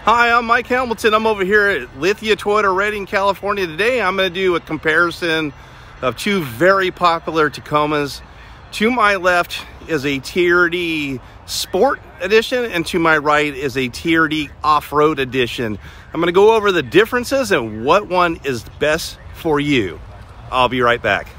Hi, I'm Mike Hamilton. I'm over here at Lithia Toyota Redding, California. Today I'm going to do a comparison of two very popular Tacomas. To my left is a TRD Sport Edition, and to my right is a TRD Off-Road Edition. I'm going to go over the differences and what one is best for you. I'll be right back.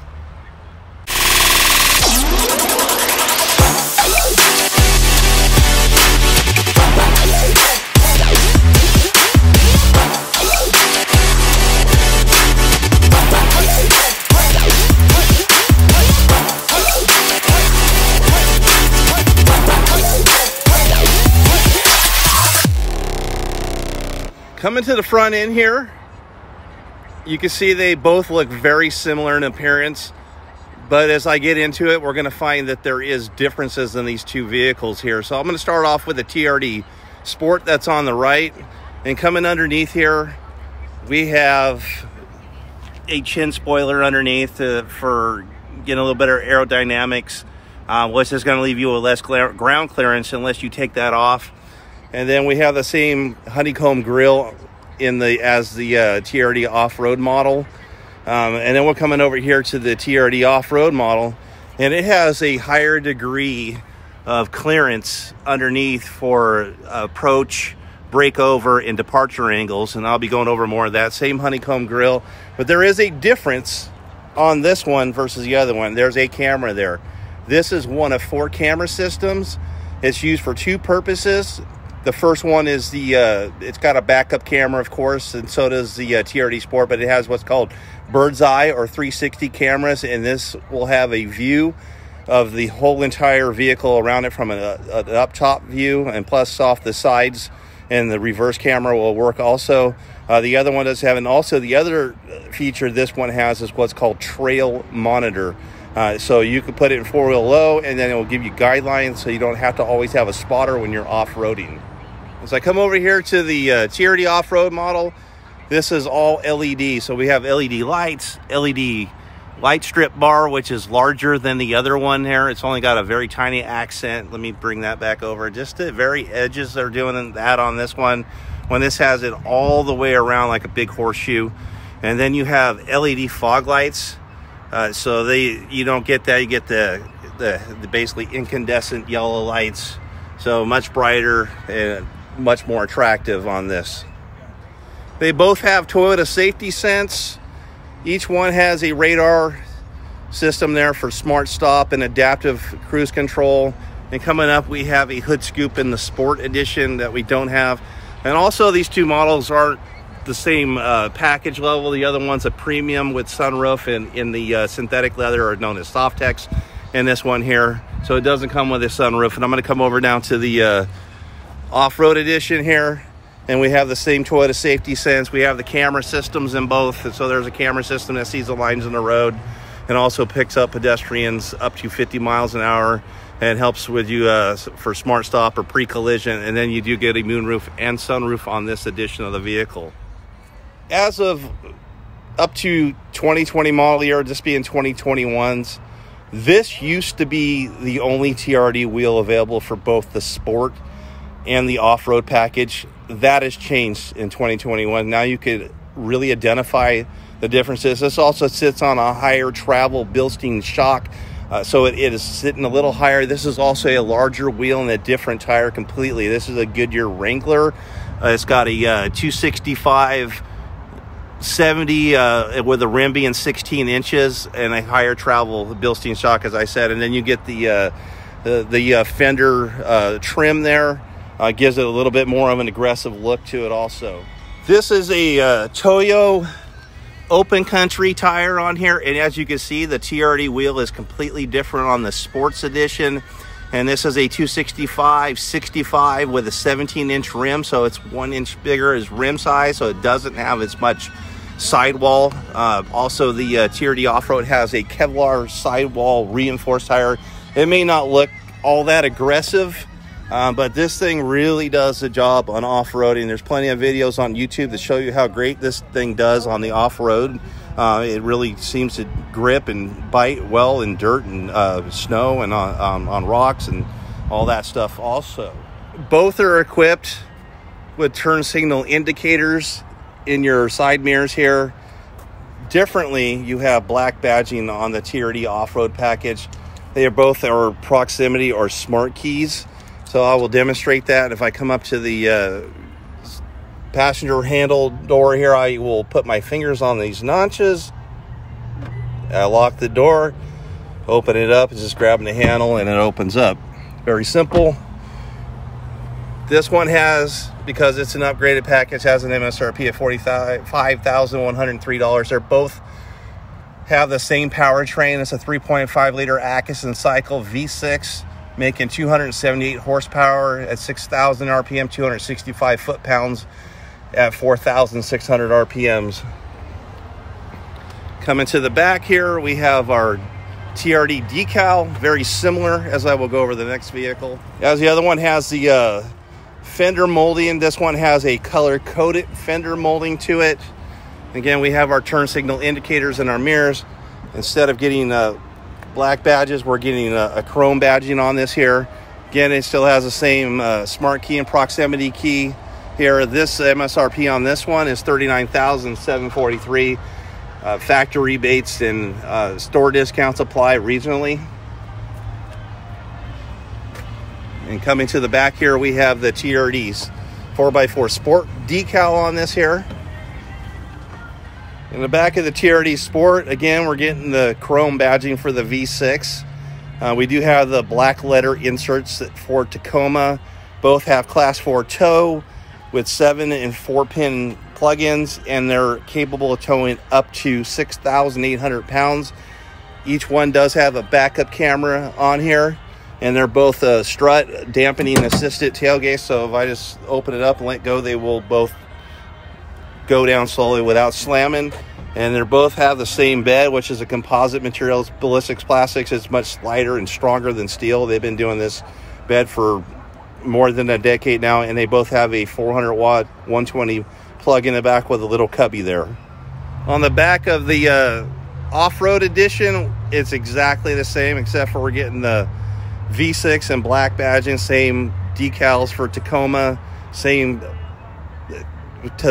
Coming to the front end here, you can see they both look very similar in appearance, but as I get into it, we're going to find that there is differences in these two vehicles here. So I'm going to start off with the TRD Sport that's on the right, and coming underneath here, we have a chin spoiler underneath for getting a little better aerodynamics, which is going to leave you with less ground clearance unless you take that off. And then we have the same honeycomb grille as the TRD off-road model. And then we're coming over here to the TRD off-road model, and it has a higher degree of clearance underneath for approach, breakover, and departure angles. And I'll be going over more of that. Same honeycomb grille, but there is a difference on this one versus the other one. There's a camera there. This is one of 4 camera systems. It's used for 2 purposes. The first one is it's got a backup camera, of course, and so does the TRD Sport, but it has what's called bird's eye or 360 cameras, and this will have a view of the whole entire vehicle around it from an up-top view, and plus off the sides, and the reverse camera will work also. The other one does have, and also the other feature this one has is what's called trail monitor. So you can put it in 4-wheel low, and then it will give you guidelines so you don't have to always have a spotter when you're off-roading. As I come over here to the TRD off-road model, this is all LED. So we have LED lights, LED light strip bar, which is larger than the other one there. It's only got a very tiny accent. Let me bring that back over. Just the very edges, they're doing that on this one, when this has it all the way around like a big horseshoe. And then you have LED fog lights. So you don't get that. You get the basically incandescent yellow lights. So much brighter and much more attractive on this. They both have Toyota Safety Sense. Each one has a radar system there for smart stop and adaptive cruise control. And coming up, we have a hood scoop in the Sport Edition that we don't have. And also, these two models aren't the same package level. The other one's a premium with sunroof, and in the synthetic leather are known as Softex in this one here. So it doesn't come with a sunroof. And I'm going to come over down to the off-road edition here, and we have the same Toyota Safety Sense. We have the camera systems in both, and so there's a camera system that sees the lines in the road and also picks up pedestrians up to 50 miles an hour and helps with you for smart stop or pre-collision. And then you do get a moonroof and sunroof on this edition of the vehicle. As of up to 2020 model year, this being 2021's, this used to be the only TRD wheel available for both the Sport and the off-road package. That has changed in 2021. Now you could really identify the differences. This also sits on a higher travel Bilstein shock, so it is sitting a little higher. This is also a larger wheel and a different tire completely. This is a Goodyear Wrangler. It's got a 265 70 with a rim being 16 inches and a higher travel Bilstein shock, as I said. And then you get the fender trim there. Gives it a little bit more of an aggressive look to it also. This is a Toyo open country tire on here, and as you can see, the TRD wheel is completely different on the Sports Edition. And this is a 265/65 with a 17-inch rim, so it's 1 inch bigger as rim size, so it doesn't have as much sidewall. Also, the TRD Off-Road has a Kevlar sidewall reinforced tire. It may not look all that aggressive, but this thing really does the job on off-roading. There's plenty of videos on YouTube that show you how great this thing does on the off-road. It really seems to grip and bite well in dirt and snow and on rocks and all that stuff also. Both are equipped with turn signal indicators in your side mirrors here. Differently, you have black badging on the TRD off-road package. They are both our proximity or smart keys. So I will demonstrate that. If I come up to the passenger handle door here, I will put my fingers on these notches. I lock the door, open it up, just grabbing the handle and it opens up. Very simple. This one has, because it's an upgraded package, has an MSRP of $45,103. They both have the same powertrain. It's a 3.5 liter Atkinson cycle V6, making 278 horsepower at 6,000 RPM, 265 foot-pounds at 4,600 RPMs. Coming to the back here, we have our TRD Decal, very similar, as I will go over the next vehicle. As the other one has the fender molding, this one has a color-coded fender molding to it. Again, we have our turn signal indicators in our mirrors. Instead of getting black badges, we're getting a chrome badging on this here. Again, it still has the same smart key and proximity key here. This MSRP on this one is $39,743. Factory rebates and store discounts apply regionally. And coming to the back here, we have the TRD's 4x4 Sport decal on this here. In the back of the TRD Sport, again, we're getting the chrome badging for the V6. We do have the black letter inserts for Tacoma. Both have Class 4 tow with 7 and 4 pin plug-ins, and they're capable of towing up to 6,800 pounds. Each one does have a backup camera on here, and they're both strut dampening assisted tailgates. So if I just open it up and let go, they will both go down slowly without slamming. And they both have the same bed, which is a composite material. It's ballistics plastics. It's much lighter and stronger than steel. They've been doing this bed for more than a decade now, and they both have a 400 watt 120 plug in the back with a little cubby there. On the back of the off-road edition, it's exactly the same, except for we're getting the V6 and black badging, same decals for Tacoma, same.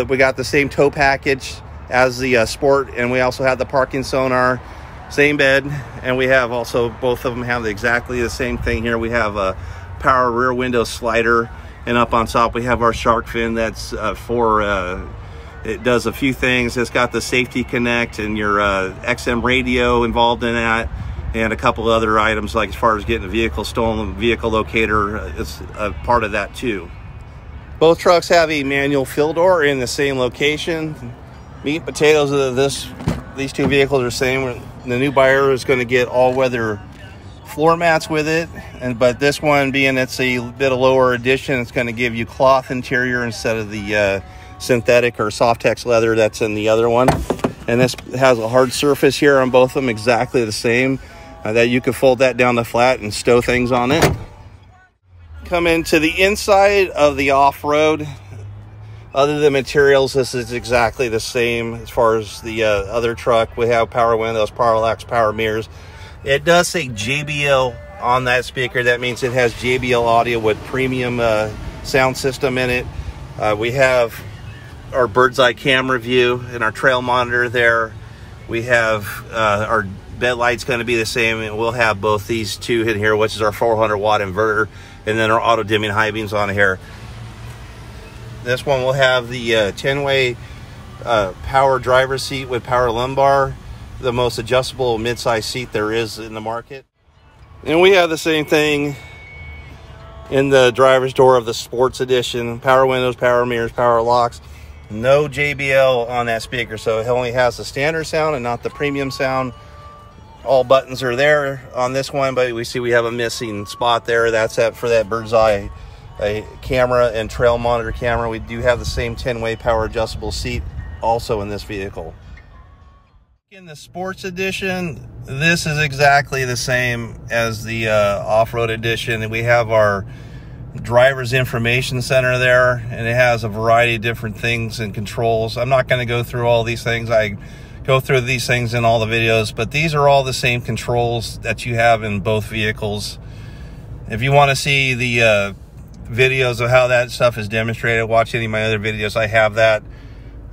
We got the same tow package as the Sport, and we also have the parking sonar, same bed, and we have also, both of them have exactly the same thing here. We have a power rear window slider, and up on top we have our shark fin. That's it does a few things. It's got the safety connect and your XM radio involved in that, and a couple other items, like as far as getting a vehicle stolen, vehicle locator is a part of that too. Both trucks have a manual fill door in the same location. Meat and potatoes of these two vehicles are the same. The new buyer is going to get all-weather floor mats with it, but this one, being it's a bit of lower edition, it's going to give you cloth interior instead of the synthetic or Softex leather that's in the other one. And this has a hard surface here on both of them, exactly the same, that you can fold that down the flat and stow things on it. Come into the inside of the off-road. Other than materials, this is exactly the same as far as the other truck. We have power windows, power locks, power mirrors. It does say JBL on that speaker. That means it has JBL audio with premium sound system in it. We have our bird's eye camera view and our trail monitor there. We have our bed light's going to be the same, and we'll have both these two in here, which is our 400 watt inverter, and then our auto dimming high beams on here. This one will have the 10-way power driver's seat with power lumbar, the most adjustable mid-size seat there is in the market. And we have the same thing in the driver's door of the Sports Edition. Power windows, power mirrors, power locks. No JBL on that speaker, so it only has the standard sound and not the premium sound. All buttons are there on this one, but we see we have a missing spot there. That's for that bird's eye camera and trail monitor camera. We do have the same 10-way power adjustable seat also in this vehicle. In the Sports Edition, this is exactly the same as the off-road edition, and we have our driver's information center there, and it has a variety of different things and controls. I'm not going to go through all these things. I go through these things in all the videos, but these are all the same controls that you have in both vehicles. If you want to see the videos of how that stuff is demonstrated, watch any of my other videos. I have that.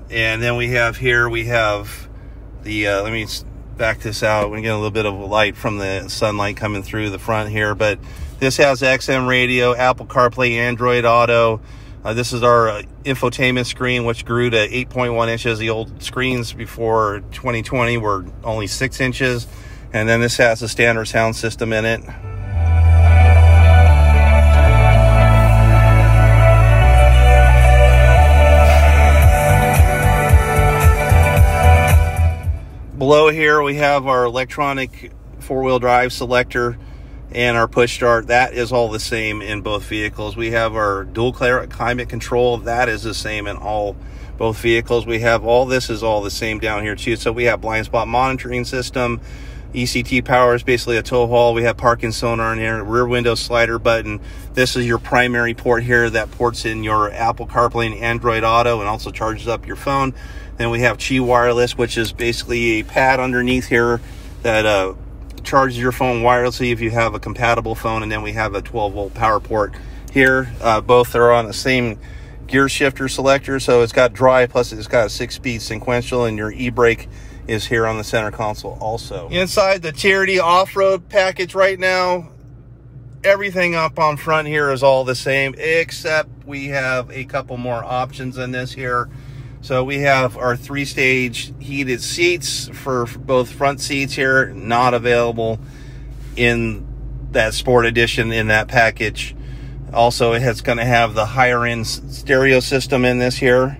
And then we have here, we have the, let me back this out. We get a little bit of light from the sunlight coming through the front here, but this has XM radio, Apple CarPlay, Android Auto. This is our infotainment screen, which grew to 8.1 inches. The old screens before 2020 were only 6 inches. And then this has a standard sound system in it. Below here, we have our electronic four-wheel drive selector and our push start. That is all the same in both vehicles. We have our dual climate control. That is the same in both vehicles. We have all this is all the same down here too. So we have blind spot monitoring system. ECT power is basically a tow haul. We have parking sonar in here, rear window slider button. This is your primary port here that ports in your Apple CarPlay and Android Auto and also charges up your phone. Then we have Qi Wireless, which is basically a pad underneath here that charges your phone wirelessly if you have a compatible phone. And then we have a 12-volt power port here. Both are on the same gear shifter selector, so it's got drive, plus it's got a 6-speed sequential, and your e-brake is here on the center console also. Inside the TRD off-road package right now, everything up on front here is all the same, except we have a couple more options in this here. So we have our 3-stage heated seats for both front seats here, not available in that Sport Edition in that package. Also, it's going to have the higher end stereo system in this here.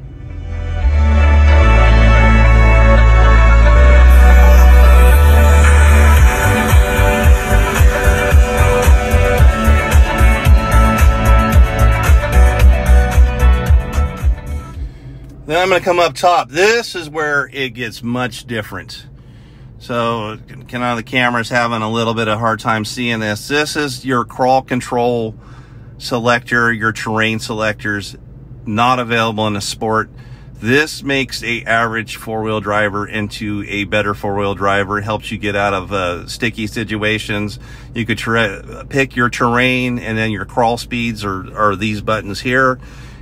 Then I'm going to come up top. This is where it gets much different. So, kind of the camera's having a little bit of a hard time seeing this. This is your crawl control selector, your terrain selectors, not available in the Sport. This makes a average four-wheel driver into a better four-wheel driver. It helps you get out of sticky situations. You could pick your terrain, and then your crawl speeds are these buttons here.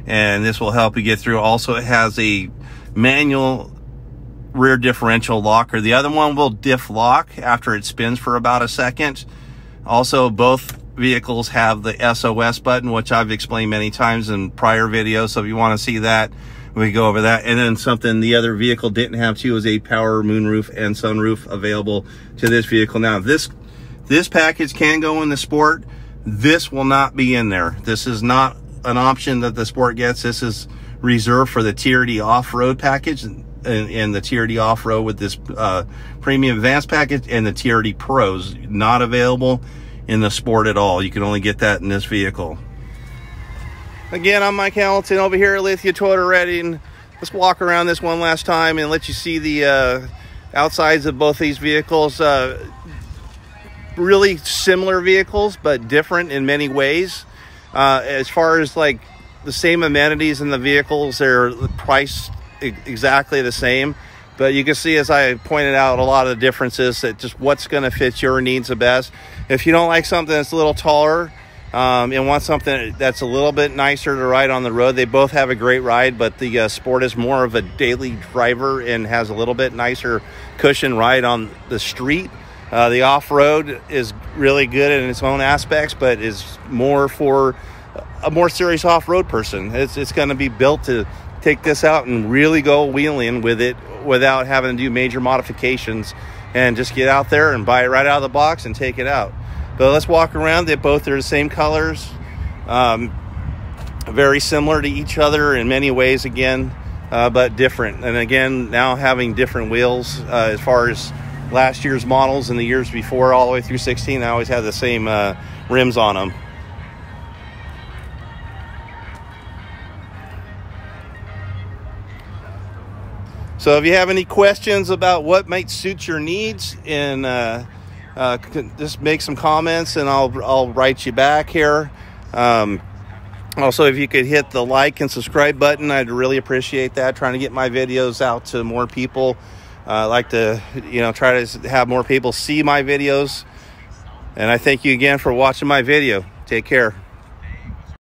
And this will help you get through. Also, it has a manual rear differential locker. The other one will diff lock after it spins for about a second. Also, both vehicles have the SOS button, which I've explained many times in prior videos. So if you want to see that, we go over that. And then something the other vehicle didn't have too is a power moonroof and sunroof available to this vehicle. Now, this package can go in the Sport. This will not be in there. This is not an option that the Sport gets. This is reserved for the TRD off-road package and the TRD off-road with this premium advanced package, and the TRD Pros not available in the Sport at all. You can only get that in this vehicle. Again, I'm Mike Hamilton over here at Lithia Toyota Reading. Let's walk around this one last time and let you see the outsides of both these vehicles. Really similar vehicles, but different in many ways. As far as like the same amenities in the vehicles, they're priced exactly the same, but you can see, as I pointed out, a lot of the differences, that just what's going to fit your needs the best. If you don't like something that's a little taller and want something that's a little bit nicer to ride on the road, they both have a great ride, but the Sport is more of a daily driver and has a little bit nicer cushion ride on the street. The off-road is really good in its own aspects, but is more for a more serious off-road person. It's going to be built to take this out and really go wheeling with it without having to do major modifications, and just get out there and buy it right out of the box and take it out. But let's walk around. They both are the same colors, very similar to each other in many ways again, but different. And again, now having different wheels as far as last year's models and the years before, all the way through 16, I always had the same rims on them. So if you have any questions about what might suit your needs, and just make some comments and I'll write you back here. Also, if you could hit the like and subscribe button, I'd really appreciate that. Trying to get my videos out to more people. I like to, try to have more people see my videos. And I thank you again for watching my video. Take care.